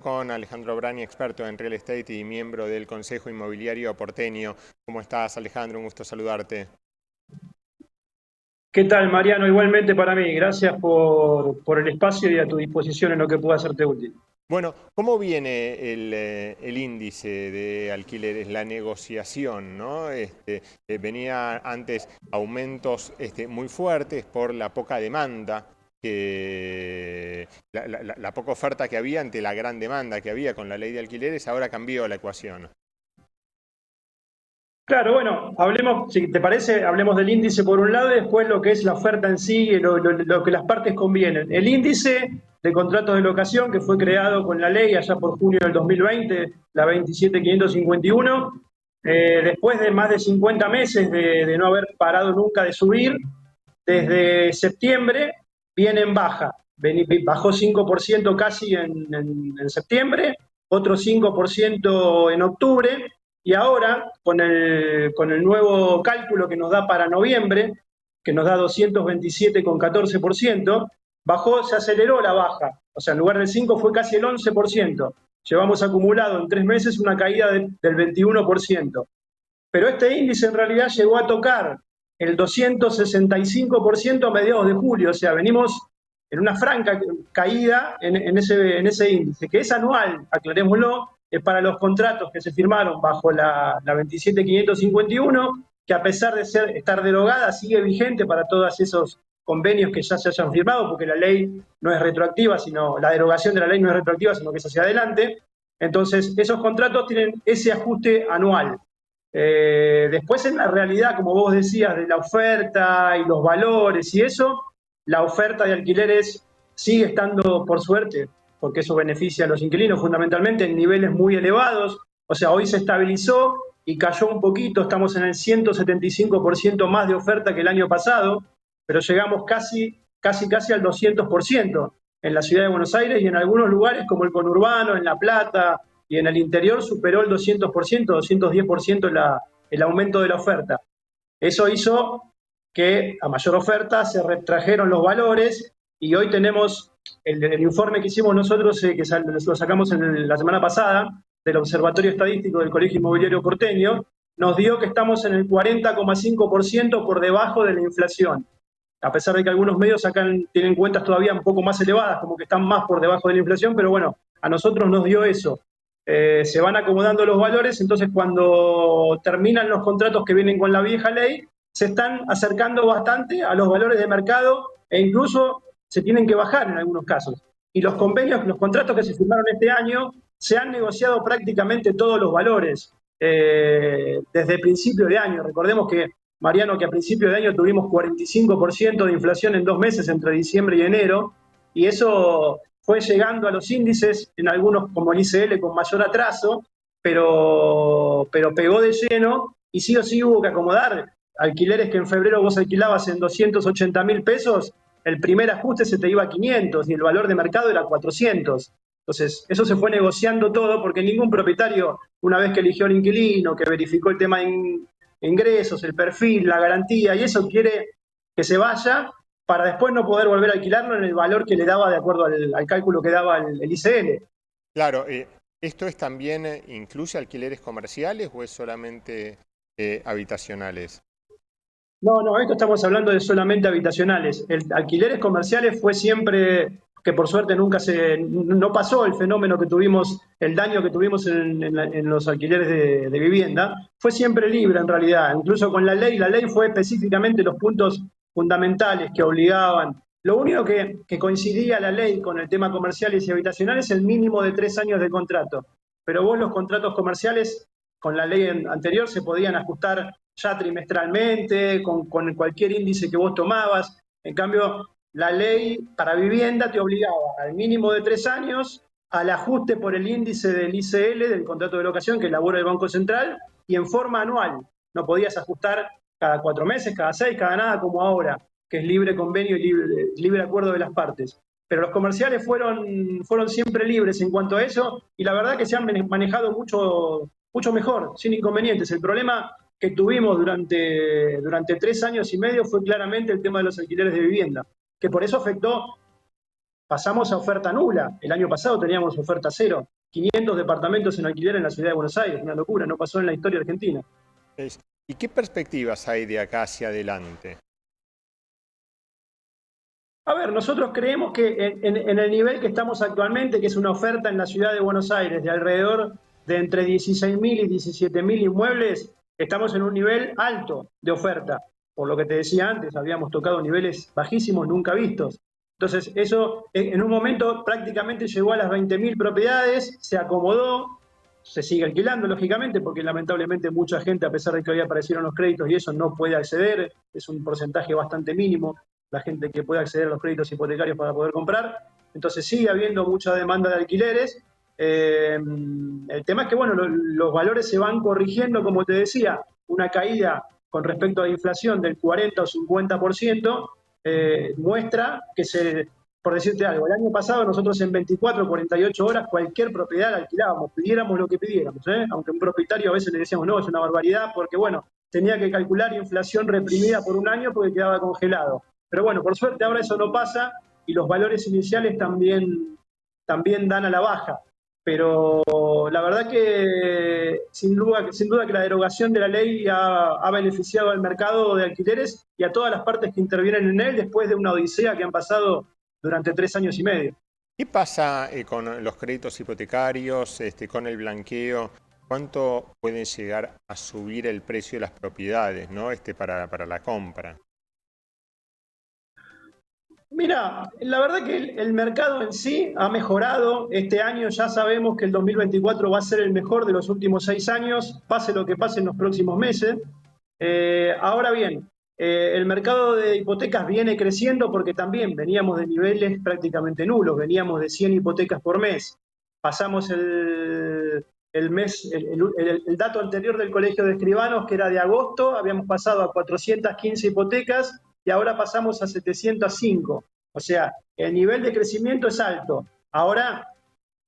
Con Alejandro Brani, experto en real estate y miembro del Consejo Inmobiliario Porteño. ¿Cómo estás, Alejandro? Un gusto saludarte. ¿Qué tal, Mariano? Igualmente para mí. Gracias por el espacio y a tu disposición en lo que pueda hacerte útil. Bueno, ¿cómo viene el índice de alquileres, la negociación, ¿no? Venía antes aumentos muy fuertes por la poca demanda, la poca oferta que había ante la gran demanda que había con la ley de alquileres. Ahora cambió la ecuación. Claro, bueno, hablemos, si te parece, hablemos del índice por un lado y después lo que es la oferta en sí, y lo que las partes convienen. El índice de contratos de locación que fue creado con la ley allá por junio del 2020, la 27551, después de más de 50 meses de no haber parado nunca de subir, desde septiembre viene en baja. Bajó 5% casi en septiembre, otro 5% en octubre, y ahora con el nuevo cálculo que nos da para noviembre, que nos da 227,14%, bajó, se aceleró la baja. O sea, en lugar del 5 fue casi el 11%. Llevamos acumulado en 3 meses una caída del 21%. Pero este índice en realidad llegó a tocar el 265% a mediados de julio, o sea, venimos en una franca caída en ese índice, que es anual, aclarémoslo, es para los contratos que se firmaron bajo la 27551, que a pesar de estar derogada, sigue vigente para todos esos convenios que ya se hayan firmado, porque la ley no es retroactiva, sino la derogación de la ley no es retroactiva, sino que es hacia adelante. Entonces, esos contratos tienen ese ajuste anual. Después en la realidad, como vos decías, de la oferta y los valores y eso, la oferta de alquileres sigue estando, por suerte, porque eso beneficia a los inquilinos fundamentalmente en niveles muy elevados. O sea, hoy se estabilizó y cayó un poquito, estamos en el 175% más de oferta que el año pasado, pero llegamos casi al 200% en la ciudad de Buenos Aires y en algunos lugares como el conurbano, en La Plata, y en el interior superó el 200%, 210% el aumento de la oferta. Eso hizo que a mayor oferta se retrajeron los valores y hoy tenemos el informe que hicimos nosotros, que lo sacamos la semana pasada, del Observatorio Estadístico del Colegio Inmobiliario Porteño, nos dio que estamos en el 40,5% por debajo de la inflación. A pesar de que algunos medios tienen cuentas todavía un poco más elevadas, como que están más por debajo de la inflación, pero bueno, a nosotros nos dio eso. Se van acomodando los valores, entonces cuando terminan los contratos que vienen con la vieja ley, se están acercando bastante a los valores de mercado e incluso se tienen que bajar en algunos casos. Y los convenios, los contratos que se firmaron este año, se han negociado prácticamente todos los valores desde el principio de año. Recordemos que, Mariano, que a principio de año tuvimos 45% de inflación en 2 meses entre diciembre y enero, y eso fue llegando a los índices, en algunos como el ICL con mayor atraso, pero pegó de lleno y sí o sí hubo que acomodar. Alquileres que en febrero vos alquilabas en 280.000 pesos, el primer ajuste se te iba a 500 y el valor de mercado era 400. Entonces, eso se fue negociando todo porque ningún propietario, una vez que eligió al inquilino, que verificó el tema de ingresos, el perfil, la garantía y eso, quiere que se vaya para después no poder volver a alquilarlo en el valor que le daba de acuerdo al cálculo que daba el ICL. Claro, ¿esto es también, incluye alquileres comerciales o es solamente habitacionales? No, esto estamos hablando de solamente habitacionales. El alquileres comerciales fue siempre, que por suerte no pasó el fenómeno que tuvimos, el daño que tuvimos en los alquileres de vivienda, fue siempre libre en realidad. Incluso con la ley fue específicamente los puntos fundamentales que obligaban. Lo único que coincidía la ley con el tema comerciales y habitacionales es el mínimo de 3 años de contrato. Pero vos los contratos comerciales con la ley anterior se podían ajustar ya trimestralmente, con cualquier índice que vos tomabas. En cambio, la ley para vivienda te obligaba al mínimo de 3 años, al ajuste por el índice del ICL, del contrato de locación que elabora el Banco Central, y en forma anual. No podías ajustar cada 4 meses, cada 6, cada nada como ahora, que es libre convenio y libre acuerdo de las partes. Pero los comerciales fueron siempre libres en cuanto a eso, y la verdad que se han manejado mucho mejor, sin inconvenientes. El problema que tuvimos durante 3 años y medio fue claramente el tema de los alquileres de vivienda, que por eso afectó pasamos a oferta nula. El año pasado teníamos oferta cero. 500 departamentos en alquiler en la ciudad de Buenos Aires, una locura, no pasó en la historia argentina. ¿Y qué perspectivas hay de acá hacia adelante? A ver, nosotros creemos que en el nivel que estamos actualmente, que es una oferta en la ciudad de Buenos Aires de alrededor de entre 16.000 y 17.000 inmuebles, estamos en un nivel alto de oferta. Por lo que te decía antes, habíamos tocado niveles bajísimos nunca vistos. Entonces, eso en un momento prácticamente llegó a las 20.000 propiedades, se acomodó, se sigue alquilando, lógicamente, porque lamentablemente mucha gente, a pesar de que hoy aparecieron los créditos y eso, no puede acceder, es un porcentaje bastante mínimo la gente que puede acceder a los créditos hipotecarios para poder comprar. Entonces sigue habiendo mucha demanda de alquileres. El tema es que, bueno, los valores se van corrigiendo, como te decía, una caída con respecto a la inflación del 40 o 50%, muestra que por decirte algo, el año pasado nosotros en 24 o 48 horas cualquier propiedad la alquilábamos, pidiéramos lo que pidiéramos, aunque un propietario a veces le decíamos, no, es una barbaridad, porque bueno, tenía que calcular inflación reprimida por un año porque quedaba congelado. Pero bueno, por suerte ahora eso no pasa y los valores iniciales también dan a la baja. Pero la verdad que sin duda que la derogación de la ley ha beneficiado al mercado de alquileres y a todas las partes que intervienen en él después de una odisea que han pasado durante 3 años y medio. ¿Qué pasa con los créditos hipotecarios, con el blanqueo? ¿Cuánto pueden llegar a subir el precio de las propiedades, ¿no? Para la compra? Mira, la verdad que el mercado en sí ha mejorado. Este año ya sabemos que el 2024 va a ser el mejor de los últimos 6 años, pase lo que pase en los próximos meses. Ahora bien, el mercado de hipotecas viene creciendo porque también veníamos de niveles prácticamente nulos, veníamos de 100 hipotecas por mes. Pasamos el dato anterior del Colegio de Escribanos, que era de agosto, habíamos pasado a 415 hipotecas y ahora pasamos a 705. O sea, el nivel de crecimiento es alto. Ahora,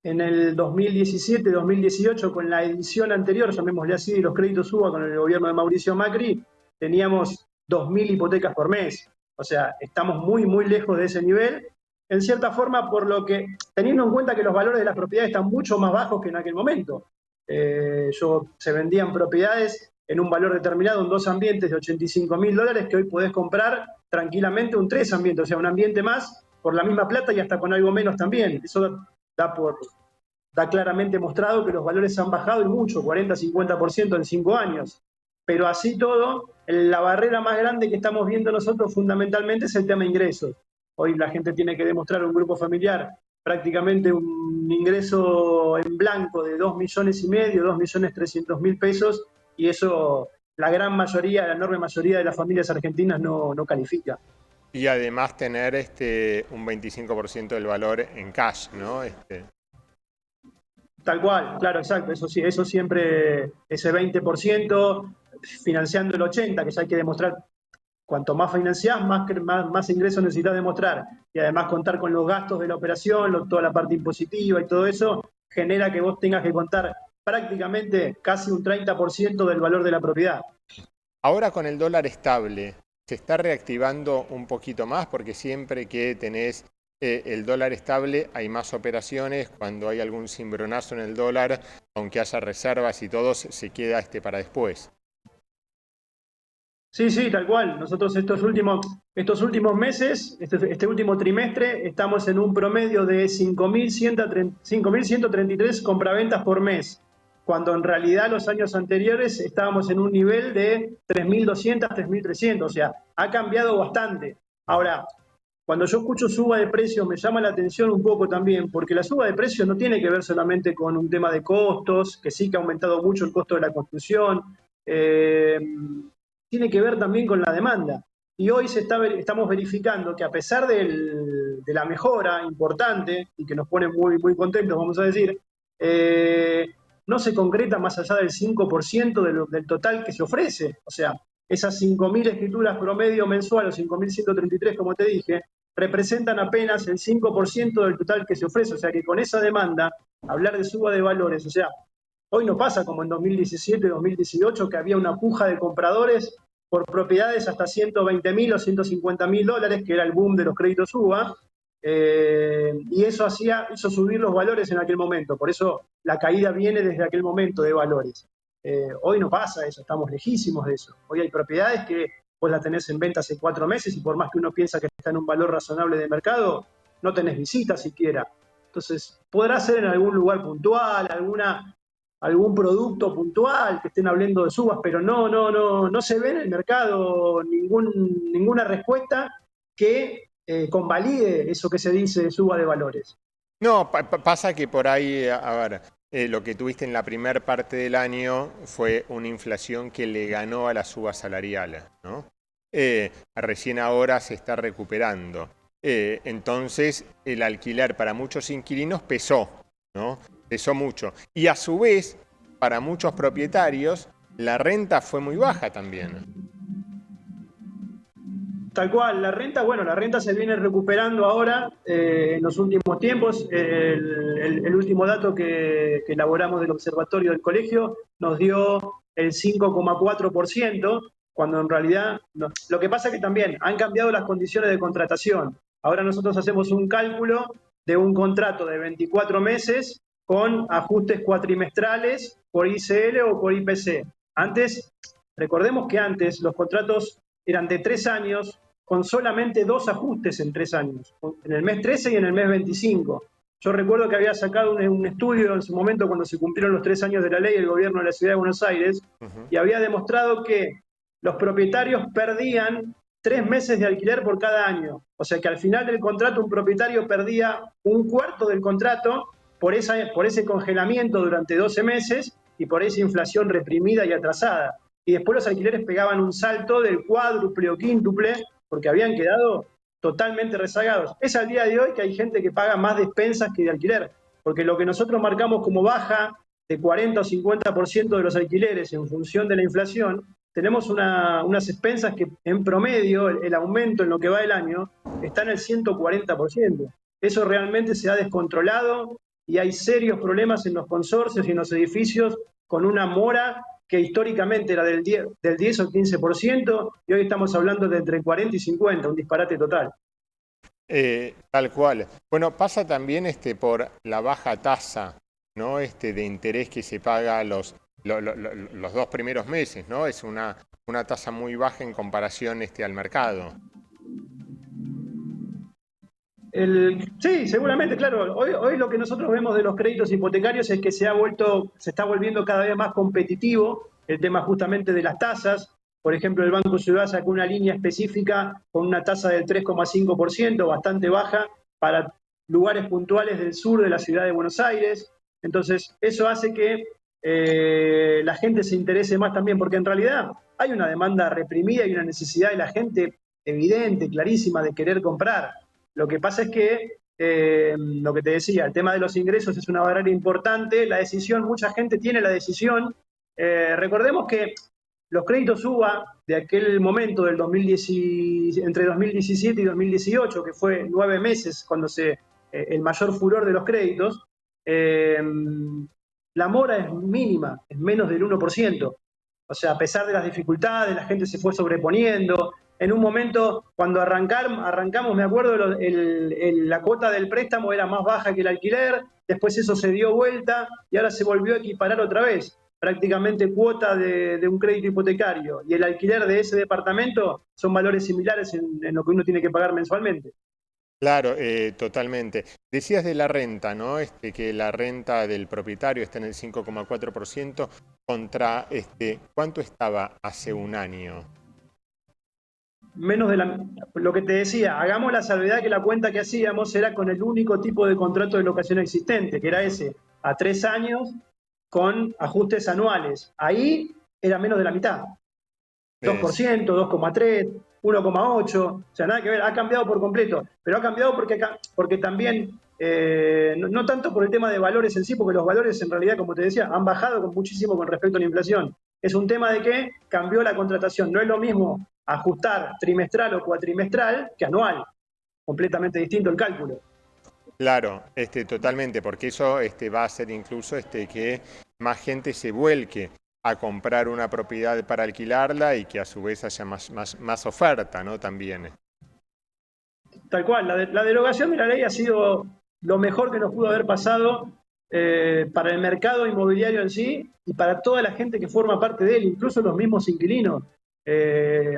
en el 2017-2018, con la edición anterior, llamémosle así, de los créditos UBA con el gobierno de Mauricio Macri, teníamos 2.000 hipotecas por mes. O sea, estamos muy, muy lejos de ese nivel. En cierta forma, teniendo en cuenta que los valores de las propiedades están mucho más bajos que en aquel momento. Se vendían propiedades en un valor determinado en 2 ambientes de $85.000 que hoy podés comprar tranquilamente un 3 ambientes, o sea, un ambiente más por la misma plata y hasta con algo menos también. Eso da claramente mostrado que los valores han bajado y mucho, 40-50% en 5 años. Pero así todo, la barrera más grande que estamos viendo nosotros fundamentalmente es el tema de ingresos. Hoy la gente tiene que demostrar a un grupo familiar prácticamente un ingreso en blanco de 2,5 millones, 2,300,000 pesos, y eso la gran mayoría, la enorme mayoría de las familias argentinas no califica. Y además tener un 25% del valor en cash, ¿no? Tal cual, claro, exacto, eso sí, eso siempre, ese 20% financiando el 80%, que ya hay que demostrar, cuanto más financiás, más ingresos necesitas demostrar, y además contar con los gastos de la operación, toda la parte impositiva y todo eso, genera que vos tengas que contar prácticamente casi un 30% del valor de la propiedad. Ahora con el dólar estable, ¿se está reactivando un poquito más? Porque siempre que tenés el dólar estable hay más operaciones. Cuando hay algún cimbronazo en el dólar, aunque haya reservas y todo, se queda para después. Sí, sí, tal cual. Nosotros estos últimos meses, este último trimestre, estamos en un promedio de 5.133 compraventas por mes, cuando en realidad los años anteriores estábamos en un nivel de 3.200, 3.300, o sea, ha cambiado bastante. Ahora, cuando yo escucho suba de precios me llama la atención un poco también, porque la suba de precios no tiene que ver solamente con un tema de costos, que sí que ha aumentado mucho el costo de la construcción, tiene que ver también con la demanda. Y hoy estamos verificando que a pesar de la mejora importante, y que nos pone muy, muy contentos, vamos a decir, no se concreta más allá del 5% del total que se ofrece. O sea, esas 5.000 escrituras promedio mensual, o 5.133, como te dije, representan apenas el 5% del total que se ofrece. O sea que con esa demanda, hablar de suba de valores, o sea, hoy no pasa como en 2017, 2018, que había una puja de compradores por propiedades hasta $120.000 o $150.000, que era el boom de los créditos UBA, y eso hizo subir los valores en aquel momento. Por eso la caída viene desde aquel momento de valores. Hoy no pasa eso, estamos lejísimos de eso. Hoy hay propiedades que vos la tenés en venta hace 4 meses y por más que uno piensa que está en un valor razonable de mercado, no tenés visitas siquiera. Entonces, podrá ser en algún lugar puntual, algún producto puntual que estén hablando de subas, pero no se ve en el mercado ninguna respuesta que convalide eso que se dice de suba de valores. No, pasa que por ahí, a ver, lo que tuviste en la primera parte del año fue una inflación que le ganó a la suba salarial, ¿no? Recién ahora se está recuperando. Entonces, el alquiler para muchos inquilinos pesó, ¿no? Pesó mucho. Y a su vez, para muchos propietarios, la renta fue muy baja también. Tal cual, la renta se viene recuperando ahora en los últimos tiempos. El último dato que elaboramos del observatorio del colegio nos dio el 5,4%, cuando en realidad no. Lo que pasa es que también han cambiado las condiciones de contratación. Ahora nosotros hacemos un cálculo de un contrato de 24 meses con ajustes cuatrimestrales por ICL o por IPC. Recordemos que antes los contratos eran de 3 años, con solamente 2 ajustes en 3 años, en el mes 13 y en el mes 25. Yo recuerdo que había sacado un estudio en su momento cuando se cumplieron los 3 años de la ley del gobierno de la Ciudad de Buenos Aires, y había demostrado que los propietarios perdían 3 meses de alquiler por cada año. O sea que al final del contrato un propietario perdía un cuarto del contrato por ese congelamiento durante 12 meses y por esa inflación reprimida y atrasada. Y después los alquileres pegaban un salto del cuádruple o quíntuple porque habían quedado totalmente rezagados. Es al día de hoy que hay gente que paga más despensas que de alquiler, porque lo que nosotros marcamos como baja de 40 o 50% de los alquileres en función de la inflación, tenemos unas expensas que en promedio el aumento en lo que va del año está en el 140%. Eso realmente se ha descontrolado y hay serios problemas en los consorcios y en los edificios con una mora que históricamente era del 10 o 15%, y hoy estamos hablando de entre 40 y 50, un disparate total. Tal cual. Bueno, pasa también por la baja tasa, ¿no? De interés que se paga los 2 primeros meses, ¿no? Es una tasa muy baja en comparación al mercado. Sí, seguramente, claro. Hoy lo que nosotros vemos de los créditos hipotecarios es que se está volviendo cada vez más competitivo el tema justamente de las tasas. Por ejemplo, el Banco Ciudad sacó una línea específica con una tasa del 3,5%, bastante baja, para lugares puntuales del sur de la ciudad de Buenos Aires. Entonces, eso hace que la gente se interese más también, porque en realidad hay una demanda reprimida y una necesidad de la gente evidente, clarísima, de querer comprar. Lo que pasa es que, lo que te decía, el tema de los ingresos es una barrera importante, la decisión, mucha gente tiene la decisión. Recordemos que los créditos UBA de aquel momento, entre 2017 y 2018, que fue 9 meses cuando el mayor furor de los créditos, la mora es mínima, es menos del 1%. O sea, a pesar de las dificultades, la gente se fue sobreponiendo. En un momento, cuando arrancamos, me acuerdo, la cuota del préstamo era más baja que el alquiler, después eso se dio vuelta y ahora se volvió a equiparar otra vez. Prácticamente cuota de un crédito hipotecario y el alquiler de ese departamento son valores similares en lo que uno tiene que pagar mensualmente. Claro, totalmente. Decías de la renta, ¿no? Que la renta del propietario está en el 5,4% contra, ¿cuánto estaba hace un año? Menos lo que te decía, hagamos la salvedad que la cuenta que hacíamos era con el único tipo de contrato de locación existente, que era ese, a 3 años con ajustes anuales. Ahí era menos de la mitad. 2%, 2,3%, 1,8%, o sea, nada que ver, ha cambiado por completo, pero ha cambiado porque también, no tanto por el tema de valores en sí, porque los valores en realidad, como te decía, han bajado muchísimo con respecto a la inflación. Es un tema de que cambió la contratación, no es lo mismo ajustar trimestral o cuatrimestral que anual, completamente distinto el cálculo. Claro, totalmente, porque eso va a hacer incluso que más gente se vuelque a comprar una propiedad para alquilarla y que a su vez haya más oferta, ¿no? También. Tal cual, la derogación de la ley ha sido lo mejor que nos pudo haber pasado para el mercado inmobiliario en sí y para toda la gente que forma parte de él, incluso los mismos inquilinos.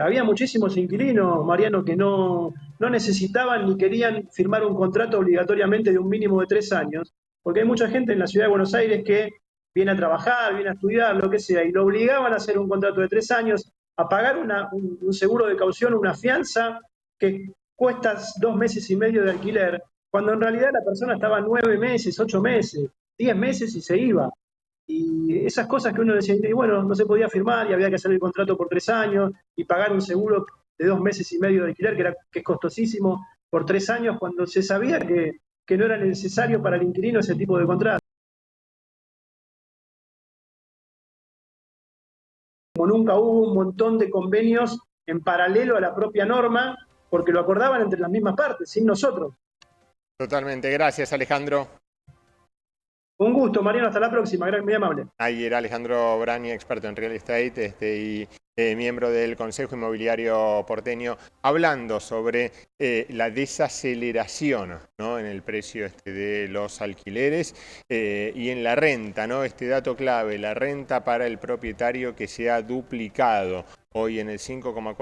Había muchísimos inquilinos, Mariano, que no necesitaban ni querían firmar un contrato obligatoriamente de un mínimo de 3 años, porque hay mucha gente en la ciudad de Buenos Aires que viene a trabajar, viene a estudiar, lo que sea, y lo obligaban a hacer un contrato de 3 años, a pagar un seguro de caución, una fianza que cuesta 2 meses y medio de alquiler, cuando en realidad la persona estaba 9 meses, 8 meses, 10 meses y se iba. Y esas cosas que uno decía, y bueno, no se podía firmar y había que hacer el contrato por 3 años y pagar un seguro de 2 meses y medio de alquiler, que es costosísimo, por 3 años, cuando se sabía que no era necesario para el inquilino ese tipo de contrato. Como nunca hubo un montón de convenios en paralelo a la propia norma, porque lo acordaban entre las mismas partes, sin nosotros. Totalmente, gracias Alejandro. Un gusto, Mariano, hasta la próxima, muy amable. Ahí era Alejandro Brani, experto en real estate y miembro del Consejo Inmobiliario Porteño, hablando sobre la desaceleración, ¿no?, en el precio de los alquileres y en la renta, ¿no? Este dato clave, la renta para el propietario que se ha duplicado hoy en el 5,4%.